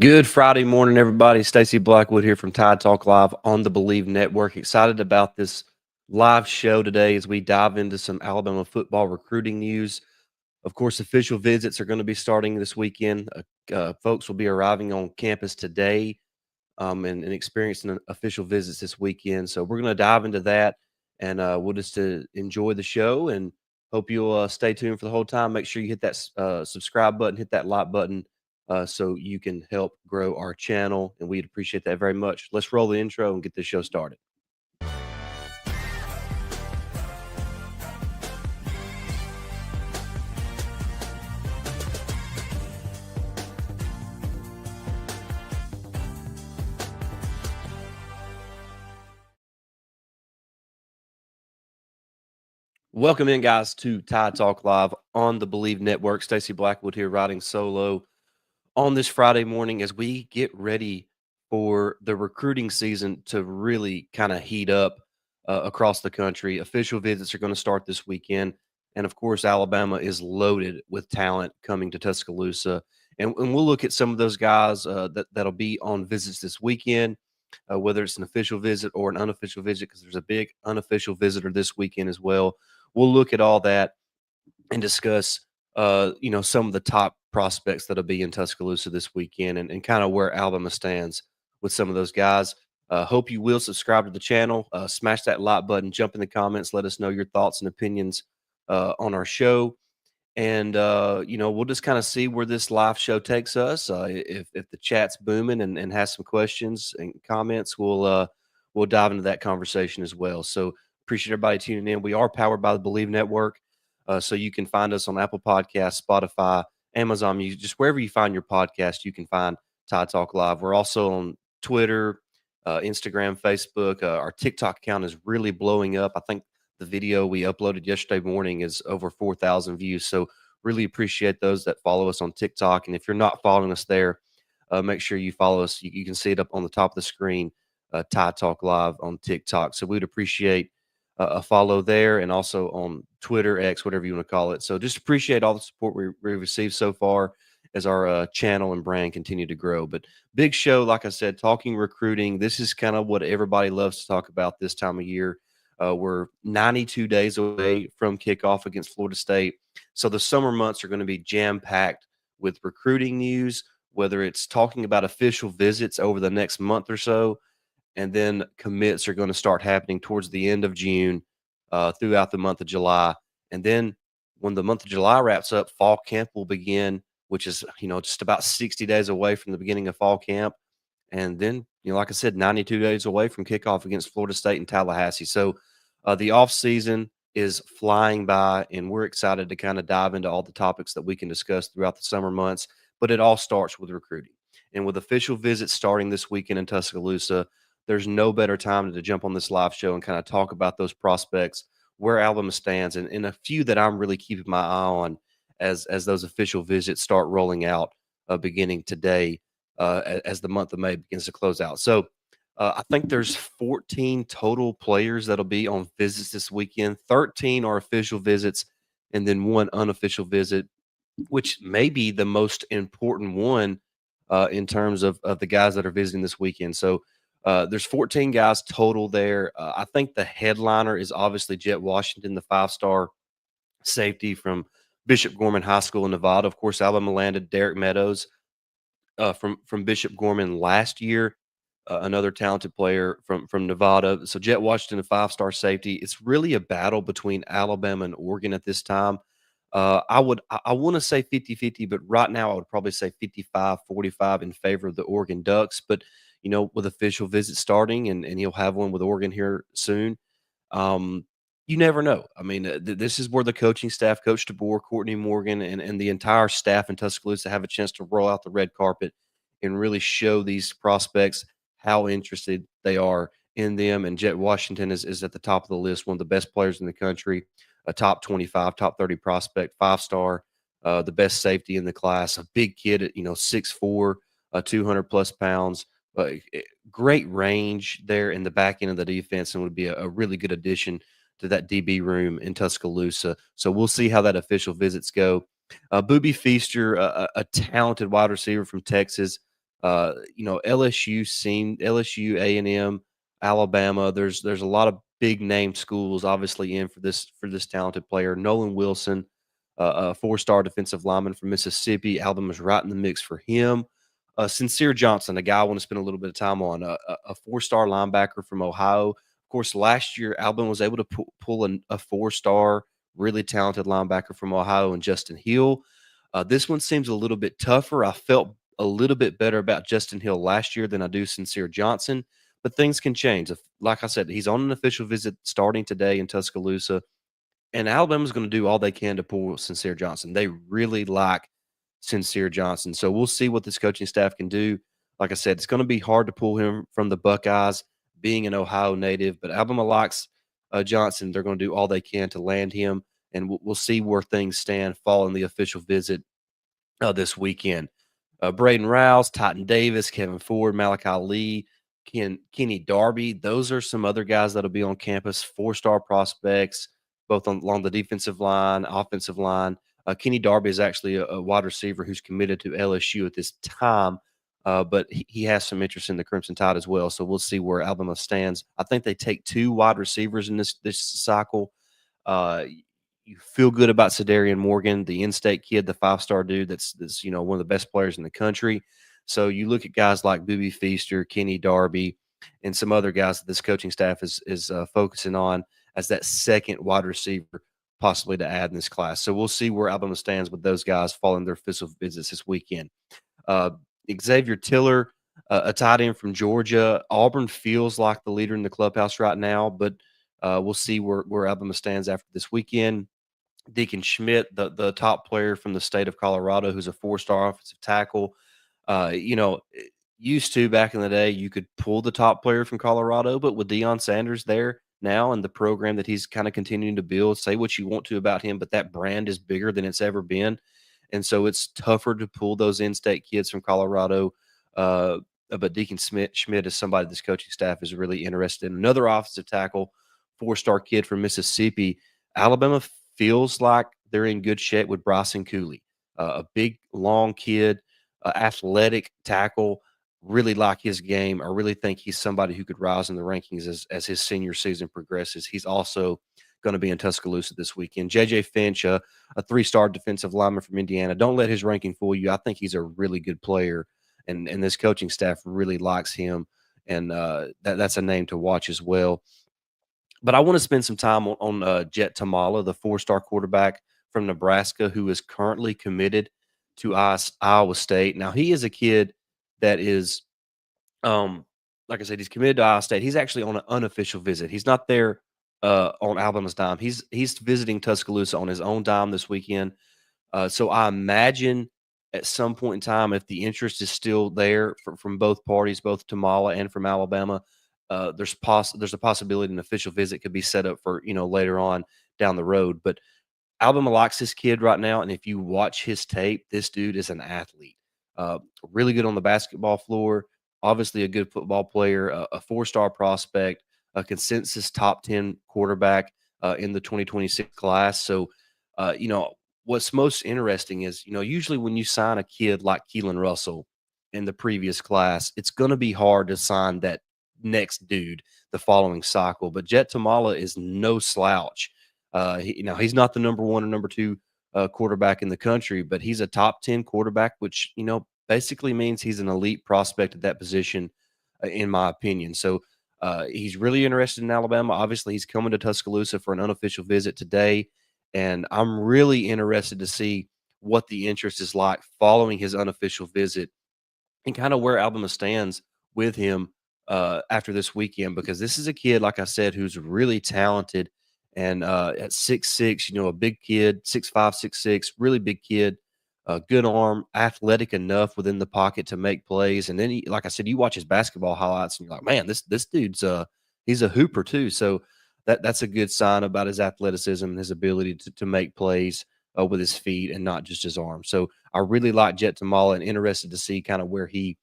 Good Friday morning, everybody. Stacey Blackwood here from Tide Talk Live on the Bleav Network. Excited about this live show today as we dive into some Alabama football recruiting news. Of course, official visits are going to be starting this weekend. Folks will be arriving on campus today and experiencing official visits this weekend. So we're going to dive into that, and we'll just enjoy the show and hope you'll stay tuned for the whole time. Make sure you hit that subscribe button, hit that like button, so you can help grow our channel, and we'd appreciate that very much. Let's roll the intro and get this show started. Welcome in, guys, to Tide Talk Live on the Bleav Network. Stacey Blackwood here, riding solo on this Friday morning as we get ready for the recruiting season to really kind of heat up across the country. Official visits are going to start this weekend. And of course, Alabama is loaded with talent coming to Tuscaloosa. And we'll look at some of those guys that'll be on visits this weekend, whether it's an official visit or an unofficial visit, because there's a big unofficial visitor this weekend as well. We'll look at all that and discuss some of the top prospects that'll be in Tuscaloosa this weekend and kind of where Alabama stands with some of those guys. Hope you will subscribe to the channel, smash that like button, jump in the comments, let us know your thoughts and opinions on our show. And, we'll just kind of see where this live show takes us. If the chat's booming and has some questions and comments, we'll dive into that conversation as well. So appreciate everybody tuning in. We are powered by the Bleav Network. So you can find us on Apple Podcasts, Spotify, Amazon Music, just wherever you find your podcast, you can find Tide Talk Live. We're also on Twitter, Instagram, Facebook. Our TikTok account is really blowing up. I think the video we uploaded yesterday morning is over 4,000 views. So really appreciate those that follow us on TikTok. And if you're not following us there, make sure you follow us. You can see it up on the top of the screen, Tide Talk Live on TikTok. So we'd appreciate a follow there, and also on Twitter, X, whatever you want to call it. So just appreciate all the support we've received so far as our channel and brand continue to grow. But big show, like I said, talking recruiting. This is kind of what everybody loves to talk about this time of year. We're 92 days away from kickoff against Florida State. So the summer months are going to be jam-packed with recruiting news, whether it's talking about official visits over the next month or so, and then commits are going to start happening towards the end of June, throughout the month of July. And then when the month of July wraps up, fall camp will begin, which is, just about 60 days away from the beginning of fall camp. And then, like I said, 92 days away from kickoff against Florida State in Tallahassee. So the off season is flying by, and we're excited to kind of dive into all the topics that we can discuss throughout the summer months. But it all starts with recruiting. And with official visits starting this weekend in Tuscaloosa, there's no better time to jump on this live show and kind of talk about those prospects, where Alabama stands, and a few that I'm really keeping my eye on as those official visits start rolling out, beginning today, as the month of May begins to close out. So I think there's 14 total players that'll be on visits this weekend. 13 are official visits, and then one unofficial visit, which may be the most important one in terms of the guys that are visiting this weekend. So there's 14 guys total there. I think the headliner is obviously Jett Washington, the 5-star safety from Bishop Gorman High School in Nevada. Of course, Alabama landed Derek Meadows from Bishop Gorman last year, another talented player from Nevada. So Jett Washington, a 5-star safety. It's really a battle between Alabama and Oregon at this time. I want to say 50-50, but right now I would probably say 55-45 in favor of the Oregon Ducks. But with official visits starting, and he'll have one with Oregon here soon. You never know. I mean, this is where the coaching staff, Coach DeBoer, Courtney Morgan, and the entire staff in Tuscaloosa have a chance to roll out the red carpet and really show these prospects how interested they are in them. And Jett Washington is at the top of the list, one of the best players in the country, a top 25, top 30 prospect, 5-star, the best safety in the class, a big kid at 6'4", 200 plus pounds. Great range there in the back end of the defense, and would be a really good addition to that DB room in Tuscaloosa. So we'll see how that official visits go. Booby Feaster, a talented wide receiver from Texas, LSU, A&M, Alabama. There's a lot of big name schools obviously in for this talented player. Nolan Wilson, a four-star defensive lineman from Mississippi. Alabama's right in the mix for him. Cincere Johnson, a guy I want to spend a little bit of time on, a four-star linebacker from Ohio. Of course, last year Alabama was able to pull a four-star, really talented linebacker from Ohio and Justin Hill. This one seems a little bit tougher. I felt a little bit better about Justin Hill last year than I do Cincere Johnson, but things can change. Like I said, he's on an official visit starting today in Tuscaloosa, and Alabama's going to do all they can to pull Cincere Johnson. They really like Cincere Johnson, so we'll see what this coaching staff can do. Like I said, it's going to be hard to pull him from the Buckeyes, being an Ohio native, but Alabama likes Johnson. They're going to do all they can to land him, and we'll see where things stand following the official visit this weekend. Braden Rouse, Titan Davis, Kevin Ford, Malachi Lee, Kenny Darby. Those are some other guys that'll be on campus, four-star prospects, both along the defensive line, offensive line. Kenny Darby is actually a wide receiver who's committed to LSU at this time, but he has some interest in the Crimson Tide as well. So we'll see where Alabama stands. I think they take two wide receivers in this cycle. Uh, you feel good about Cedarian Morgan, the in-state kid, the five-star dude that's one of the best players in the country. So you look at guys like Boobie Feaster, Kenny Darby, and some other guys that this coaching staff is focusing on as that second wide receiver possibly to add in this class. So we'll see where Alabama stands with those guys following their official visits this weekend. Uh, Xavier Tiller, a tight end from Georgia. Auburn feels like the leader in the clubhouse right now, but we'll see where Alabama stands after this weekend. Deacon Schmidt, the top player from the state of Colorado, who's a four-star offensive tackle. Used to back in the day, you could pull the top player from Colorado, but with Deion Sanders there now and the program that he's kind of continuing to build, say what you want to about him, but that brand is bigger than it's ever been. And so it's tougher to pull those in-state kids from Colorado. But Deacon Schmidt is somebody this coaching staff is really interested in. Another offensive tackle, four-star kid from Mississippi. Alabama feels like they're in good shape with Bryson Cooley, a big, long kid, athletic tackle. Really like his game. I really think he's somebody who could rise in the rankings as his senior season progresses. He's also going to be in Tuscaloosa this weekend. JJ Finch, a three-star defensive lineman from Indiana. Don't let his ranking fool you. I think he's a really good player, and this coaching staff really likes him, and that's a name to watch as well. But I want to spend some time on Jett Thomalla, the four-star quarterback from Nebraska, who is currently committed to Iowa State. Now, he is a kid that is, like I said, he's committed to Iowa State. He's actually on an unofficial visit. He's not there on Alabama's dime. He's visiting Tuscaloosa on his own dime this weekend. So I imagine at some point in time, if the interest is still there from both parties, both Tamala and from Alabama, there's a possibility an official visit could be set up for later on down the road. But Alabama likes this kid right now, and if you watch his tape, this dude is an athlete. Really good on the basketball floor. Obviously, a good football player, a four-star prospect, a consensus top 10 quarterback in the 2026 class. So, what's most interesting is, usually when you sign a kid like Keelan Russell in the previous class, it's going to be hard to sign that next dude the following cycle. But Jett Thomalla is no slouch. He's not the number one or number two quarterback in the country, but he's a top 10 quarterback, which, basically means he's an elite prospect at that position, in my opinion. So he's really interested in Alabama. Obviously, he's coming to Tuscaloosa for an unofficial visit today. And I'm really interested to see what the interest is like following his unofficial visit and kind of where Alabama stands with him after this weekend, because this is a kid, like I said, who's really talented and at 6'6", a big kid, 6'5", 6'6", really big kid, good arm, athletic enough within the pocket to make plays. And then, like I said, you watch his basketball highlights and you're like, man, this dude's he's a hooper too. So that's a good sign about his athleticism and his ability to make plays with his feet and not just his arm. So I really like Jett Thomalla and interested to see kind of where he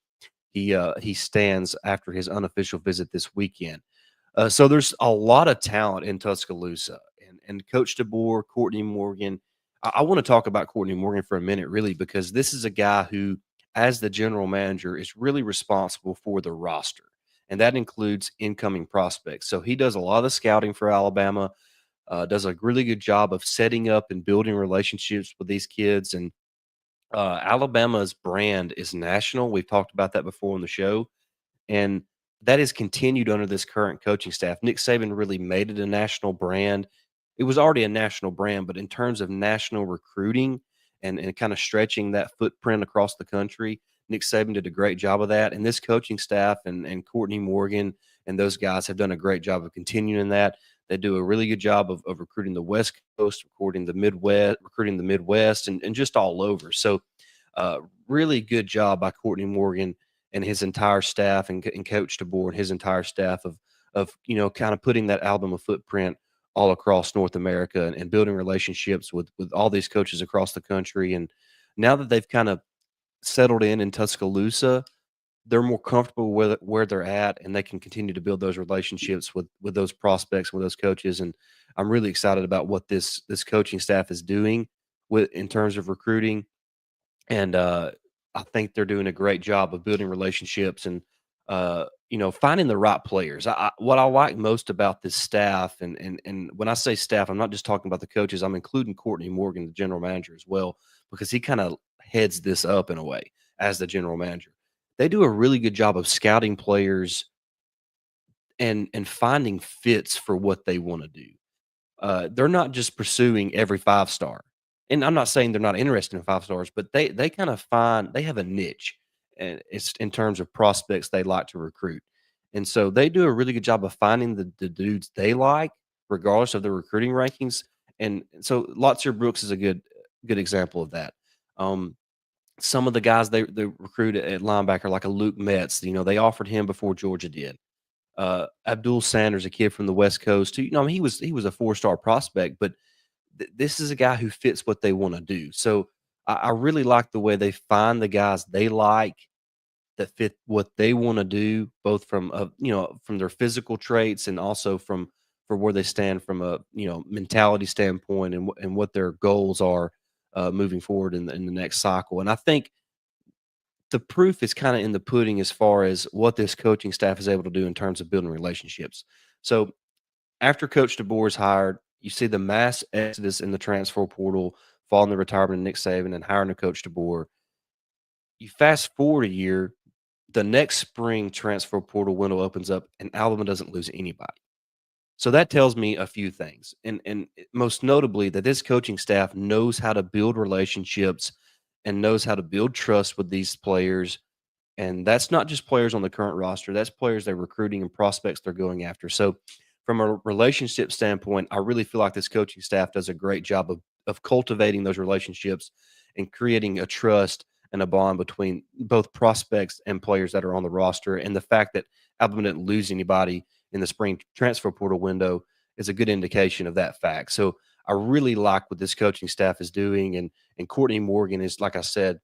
stands after his unofficial visit this weekend. So there's a lot of talent in Tuscaloosa, and Coach DeBoer, Courtney Morgan. I want to talk about Courtney Morgan for a minute, really, because this is a guy who as the general manager, is really responsible for the roster, and that includes incoming prospects. So he does a lot of the scouting for Alabama, does a really good job of setting up and building relationships with these kids. And Alabama's brand is national. We've talked about that before on the show, and that has continued under this current coaching staff. Nick Saban really made it a national brand. It was already a national brand, but in terms of national recruiting and kind of stretching that footprint across the country, Nick Saban did a great job of that. And this coaching staff and Courtney Morgan and those guys have done a great job of continuing that. They do a really good job of recruiting the West Coast, recruiting the Midwest, and just all over. So, really good job by Courtney Morgan and his entire staff, and Coach DeBoer and his entire staff of kind of putting that Alabama footprint all across North America, and building relationships with all these coaches across the country. And now that they've kind of settled in Tuscaloosa, they're more comfortable with where they're at, and they can continue to build those relationships with those prospects, with those coaches. And I'm really excited about what this coaching staff is doing with in terms of recruiting. And I think they're doing a great job of building relationships and finding the right players. What I like most about this staff, and when I say staff, I'm not just talking about the coaches. I'm including Courtney Morgan, the general manager, as well, because he kind of heads this up in a way as the general manager. They do a really good job of scouting players and finding fits for what they want to do. They're not just pursuing every 5 star. And I'm not saying they're not interested in 5 stars, but they kind of find they have a niche, and it's in terms of prospects they like to recruit. And so they do a really good job of finding the dudes they like, regardless of the recruiting rankings. And so Lotzier Brooks is a good example of that. Um, some of the guys they recruit at linebacker, like a Luke Metz, they offered him before Georgia did. Abdul Sanders, a kid from the West Coast, who, he was a 4 star prospect, but this is a guy who fits what they want to do. So I really like the way they find the guys they like that fit what they want to do, both from from their physical traits, and also for where they stand from a mentality standpoint, and what their goals are moving forward in the next cycle. And I think the proof is kind of in the pudding as far as what this coaching staff is able to do in terms of building relationships. So after Coach DeBoer is hired, you see the mass exodus in the transfer portal following the retirement of Nick Saban and hiring a Coach DeBoer. You fast forward a year, the next spring transfer portal window opens up, and Alabama doesn't lose anybody. So that tells me a few things, and most notably that this coaching staff knows how to build relationships and knows how to build trust with these players. And that's not just players on the current roster, that's players they're recruiting and prospects they're going after. So, from a relationship standpoint, I really feel like this coaching staff does a great job of cultivating those relationships and creating a trust and a bond between both prospects and players that are on the roster. And the fact that Alabama didn't lose anybody in the spring transfer portal window is a good indication of that fact. So, I really like what this coaching staff is doing. And Courtney Morgan is, like I said,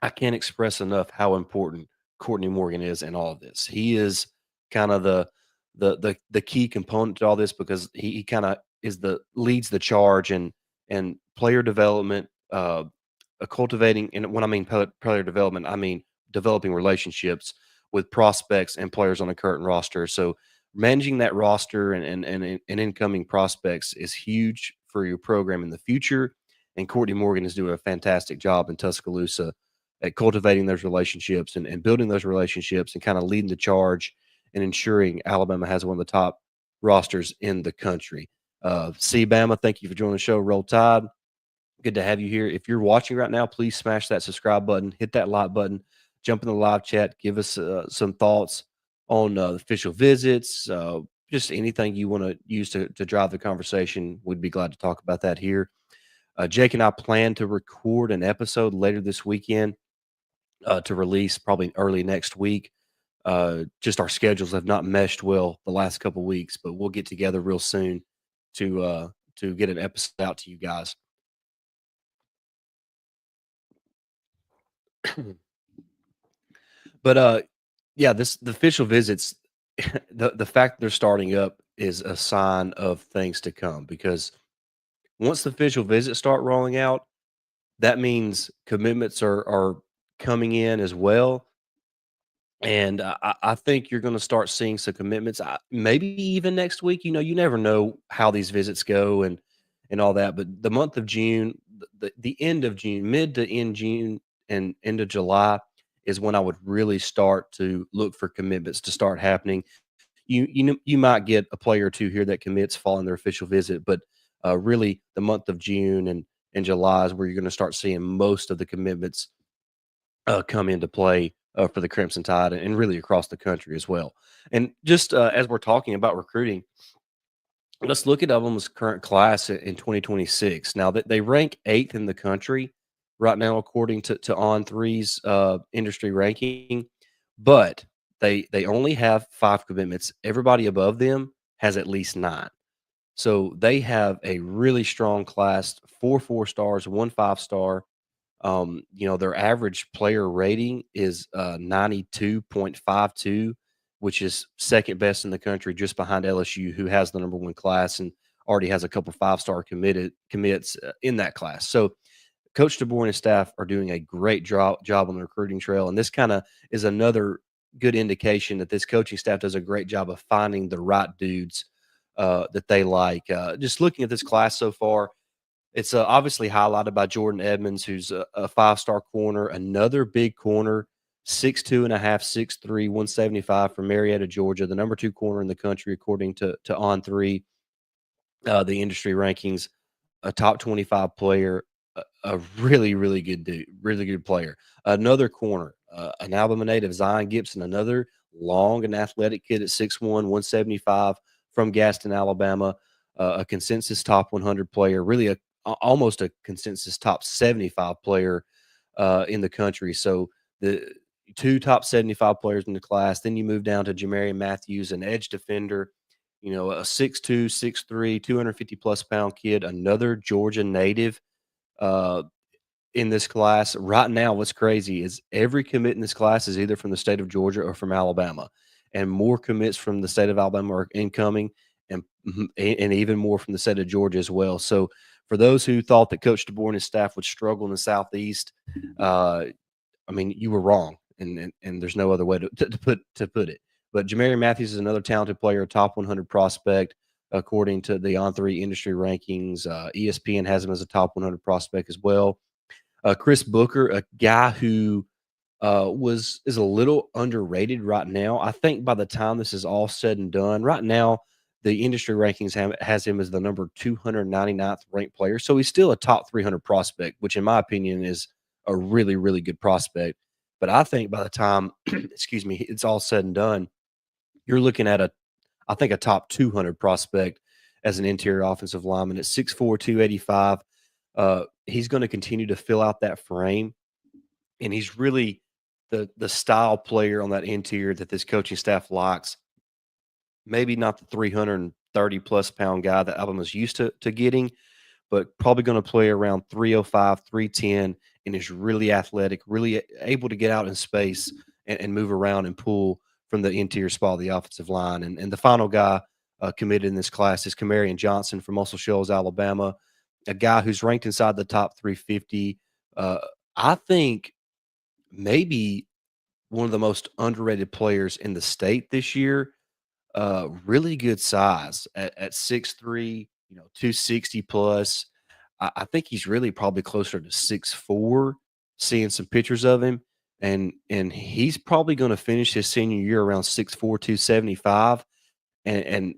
I can't express enough how important Courtney Morgan is in all of this. He is kind of the key component to all this, because he kind of is the leads the charge and player development, cultivating. And when I mean player development, I mean developing relationships with prospects and players on the current roster. So managing that roster and incoming prospects is huge for your program in the future. And Courtney Morgan is doing a fantastic job in Tuscaloosa at cultivating those relationships and building those relationships and kind of leading the charge and ensuring Alabama has one of the top rosters in the country. See, Bama, thank you for joining the show. Roll Tide. Good to have you here. If you're watching right now, please smash that subscribe button, hit that like button, jump in the live chat, give us some thoughts on official visits, just anything you want to use to drive the conversation. We'd be glad to talk about that here. Jake and I plan to record an episode later this weekend to release probably early next week. Just our schedules have not meshed well the last couple weeks, but we'll get together real soon to get an episode out to you guys. But yeah, the official visits, the fact they're starting up is a sign of things to come, because once the official visits start rolling out, that means commitments are coming in as well. And I think you're going to start seeing some commitments. Maybe even next week. You never know how these visits go and all that. But the month of June, the end of June, mid to end June, and end of July is when I would really start to look for commitments to start happening. You might get a player or two here that commits following their official visit, but really the month of June and July is where you're going to start seeing most of the commitments come into play for the Crimson Tide and really across the country as well. And just as we're talking about recruiting, let's look at Alabama's current class in 2026. Now that they rank eighth in the country right now, according to On Three's industry ranking, but they only have five commitments. Everybody above them has at least nine. So they have a really strong class: four stars, one 5 star. Their average player rating is 92.52, which is second best in the country, just behind LSU, who has the number one class and already has a couple 5 star commits in that class. So Coach DeBoer and his staff are doing a great job on the recruiting trail, and this kind of is another good indication that this coaching staff does a great job of finding the right dudes that they like. Just looking at this class so far, it's obviously highlighted by Jordan Edmonds, who's a 5 star corner, another big corner, 6'2" and a half, 6'3", 175 from Marietta, Georgia, the number two corner in the country according to On Three, the industry rankings, a top 25 player, a really, really good dude, really good player. Another corner, an Alabama native, Zion Gibson, another long and athletic kid at 6'1", 175 from Gaston, Alabama, a consensus top 100 player, really almost a consensus top 75 player in the country. So the two top 75 players in the class. Then you move down to Jamarian Matthews, an edge defender, a 6'2", 6'3", 250 plus pound kid, another Georgia native uh, in this class. Right now, what's crazy is every commit in this class is either from the state of Georgia or from Alabama, and more commits from the state of Alabama are incoming, and even more from the state of Georgia as well. So, for those who thought that Coach DeBoer and his staff would struggle in the Southeast, uh, I mean, you were wrong, and there's no other way to put it. But Jamarian Matthews is another talented player, a top 100 prospect according to the On Three industry rankings. ESPN has him as a top 100 prospect as well. Chris Booker, a guy who is a little underrated right now. I think by the time this is all said and done, right now the industry rankings has him as the number 299th ranked player. So he's still a top 300 prospect, which in my opinion is a really, really good prospect. But I think by the time, excuse me, it's all said and done, you're looking at I think a top 200 prospect as an interior offensive lineman at 6'4", 285. He's going to continue to fill out that frame, and he's really the style player on that interior that this coaching staff likes. Maybe not the 330 plus pound guy that Alabama's used to getting, but probably going to play around 305, 310, and is really athletic, really able to get out in space and move around and pull from the interior spot of the offensive line. And the final guy committed in this class is Kamarian Johnson from Muscle Shoals, Alabama, a guy who's ranked inside the top 350. Uh, I think maybe one of the most underrated players in the state this year. Really good size at 6'3", 260 plus. I think he's really probably closer to 6'4", seeing some pictures of him. And he's probably going to finish his senior year around 6'4", 275. And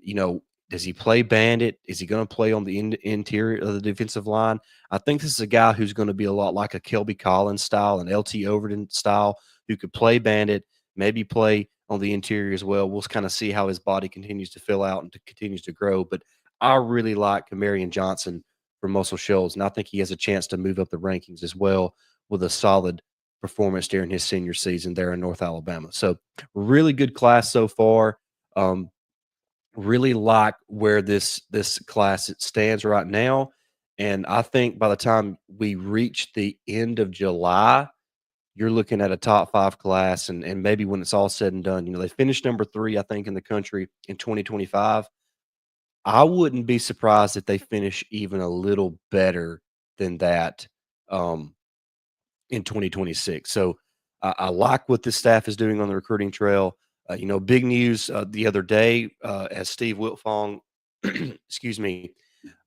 does he play bandit? Is he going to play on the interior of the defensive line? I think this is a guy who's going to be a lot like a Kelby Collins style, an LT Overton style, who could play bandit, maybe play on the interior as well. We'll kind of see how his body continues to fill out and continues to grow. But I really like Kamarian Johnson from Muscle Shoals, and I think he has a chance to move up the rankings as well with a solid performance during his senior season there in North Alabama. So really good class so far. Really like where this class stands right now, and I think by the time we reach the end of July, you're looking at a top 5 class, and maybe when it's all said and done, they finished number 3, I think, in the country in 2025. I wouldn't be surprised if they finish even a little better than that, um, in 2026. So I like what this staff is doing on the recruiting trail. Big news the other day as Steve Wiltfong, excuse me,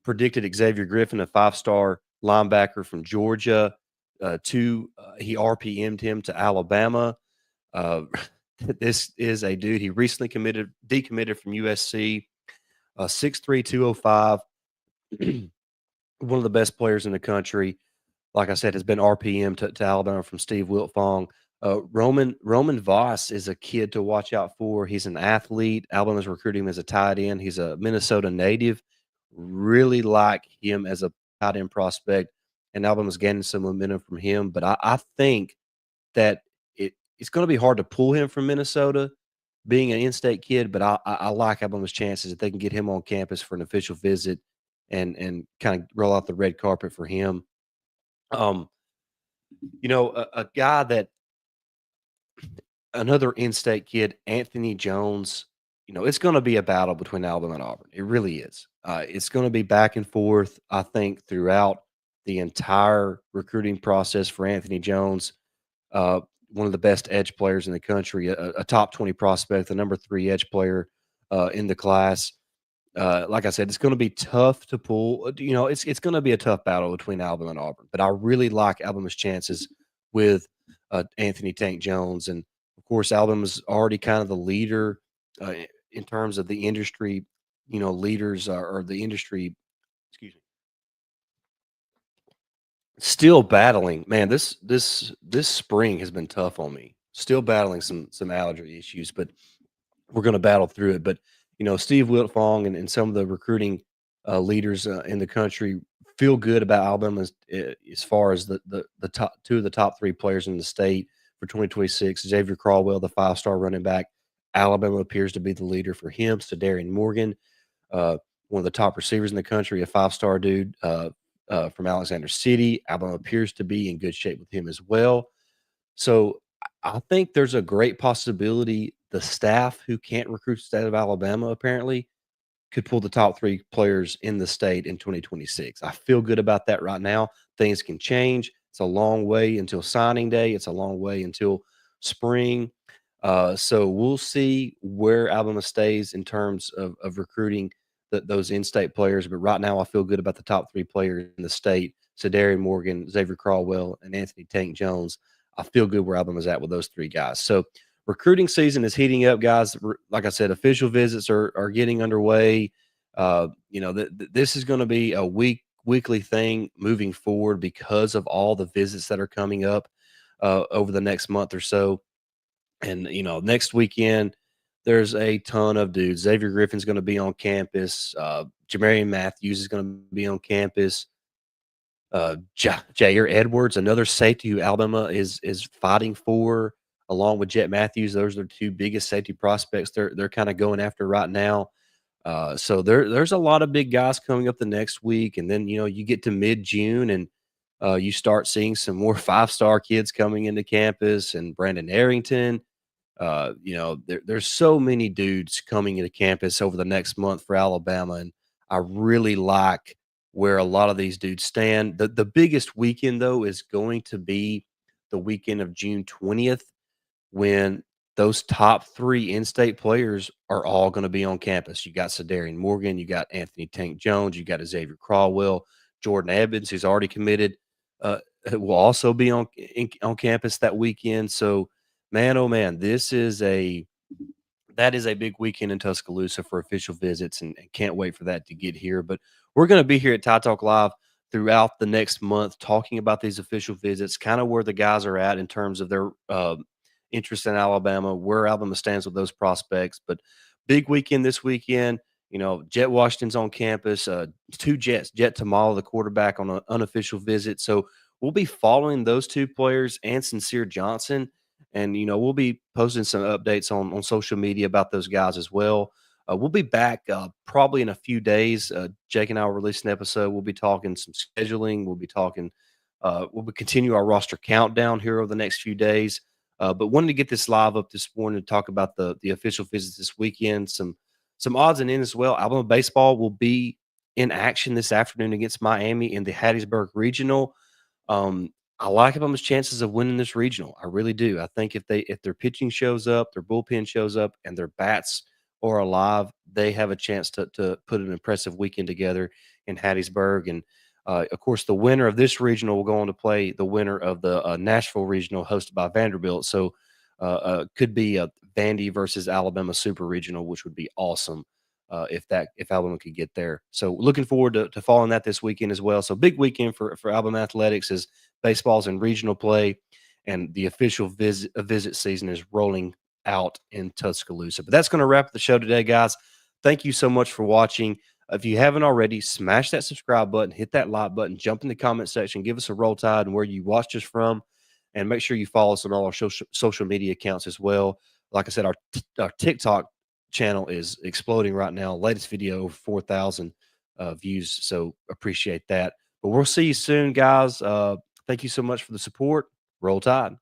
predicted Xavier Griffin, a five-star linebacker from Georgia, he RPM'd him to Alabama. Uh, this is a dude. He recently decommitted from USC, 6'3", 205, one of the best players in the country. Like I said, has been RPM to Alabama from Steve Wiltfong. Roman Voss is a kid to watch out for. He's an athlete. Alabama's recruiting him as a tight end. He's a Minnesota native. Really like him as a tight end prospect, and Alabama's gaining some momentum from him. But I think that it's going to be hard to pull him from Minnesota, being an in-state kid. But I like Alabama's chances if they can get him on campus for an official visit and kind of roll out the red carpet for him. Um, a guy that another in-state kid, Anthony Jones, it's gonna be a battle between Alabama and Auburn. It really is. It's gonna be back and forth, I think, throughout the entire recruiting process for Anthony Jones, uh, one of the best edge players in the country, a top 20 prospect, the number 3 edge player, in the class. Like I said, it's going to be tough to pull. It's going to be a tough battle between Alabama and Auburn. But I really like Alabama's chances with Anthony Tank Jones, and of course, Alabama's already kind of the leader in terms of the industry. Leaders or the industry. Excuse me. Still battling, man. This spring has been tough on me. Still battling some allergy issues, but we're going to battle through it. But Steve Wiltfong and some of the recruiting leaders in the country feel good about Alabama as far as the top two of the top 3 players in the state for 2026. Xavier Caldwell, the 5-star running back, Alabama appears to be the leader for him. Darian Morgan, uh, one of the top receivers in the country, a 5-star dude from Alexander City. Alabama appears to be in good shape with him as well. So I think there's a great possibility the staff who can't recruit the state of Alabama apparently could pull the top 3 players in the state in 2026. I feel good about that right now. Things can change. It's a long way until signing day. It's a long way until spring. So we'll see where Alabama stays in terms of recruiting those in-state players. But right now, I feel good about the top 3 players in the state: Darian Morgan, Xavier Caldwell, and Anthony Tank Jones. I feel good where Alabama's at with those 3 guys. So recruiting season is heating up, guys. Like I said, official visits are getting underway. This is going to be a weekly thing moving forward because of all the visits that are coming up over the next month or so. And next weekend there's a ton of dudes. Xavier Griffin's going to be on campus. Jamarian Matthews is going to be on campus. Jair Edwards, another safety who Alabama is fighting for, along with Jett Matthews. Those are the 2 biggest safety prospects they're kind of going after right now. So there's a lot of big guys coming up the next week, and then you get to mid June and you start seeing some more 5-star kids coming into campus, and Brandon Arrington. There's so many dudes coming into campus over the next month for Alabama, and I really like where a lot of these dudes stand. The biggest weekend though is going to be the weekend of June 20th, when those top 3 in-state players are all going to be on campus. You got Darian Morgan, you got Anthony Tank Jones, you got Xavier Caldwell, Jordan Evans, who's already committed, will also be on campus that weekend. So, man, oh man, that is a big weekend in Tuscaloosa for official visits, and can't wait for that to get here. But we're going to be here at Tide Talk Live throughout the next month talking about these official visits, kind of where the guys are at in terms of their interest in Alabama, where Alabama stands with those prospects. But big weekend this weekend. Jett Washington's on campus, 2 Jets, Jett Thomalla, the quarterback, on an unofficial visit. So we'll be following those 2 players and Cincere Johnson. And, we'll be posting some updates on social media about those guys as well. We'll be back probably in a few days. Jake and I will release an episode. We'll be talking some scheduling. We'll be talking, we'll be continue our roster countdown here over the next few days. But wanted to get this live up this morning to talk about the official visits this weekend. Some odds and ends as well. Alabama baseball will be in action this afternoon against Miami in the Hattiesburg Regional. Um, I like Alabama's chances of winning this regional. I really do. I think if their pitching shows up, their bullpen shows up, and their bats are alive, they have a chance to put an impressive weekend together in Hattiesburg. And of course, the winner of this regional will go on to play the winner of the Nashville regional hosted by Vanderbilt. So could be a Vandy versus Alabama Super Regional, which would be awesome if Alabama could get there. So looking forward to following that this weekend as well. So big weekend for Alabama athletics as baseball's in regional play, and the official visit season is rolling out in Tuscaloosa. But that's going to wrap up the show today, guys. Thank you so much for watching. If you haven't already, smash that subscribe button, hit that like button, jump in the comment section, give us a roll tide and where you watched us from, and make sure you follow us on all our social media accounts as well. Like I said, our TikTok channel is exploding right now. Latest video over 4,000 views, so appreciate that. But we'll see you soon, guys. Thank you so much for the support. Roll Tide.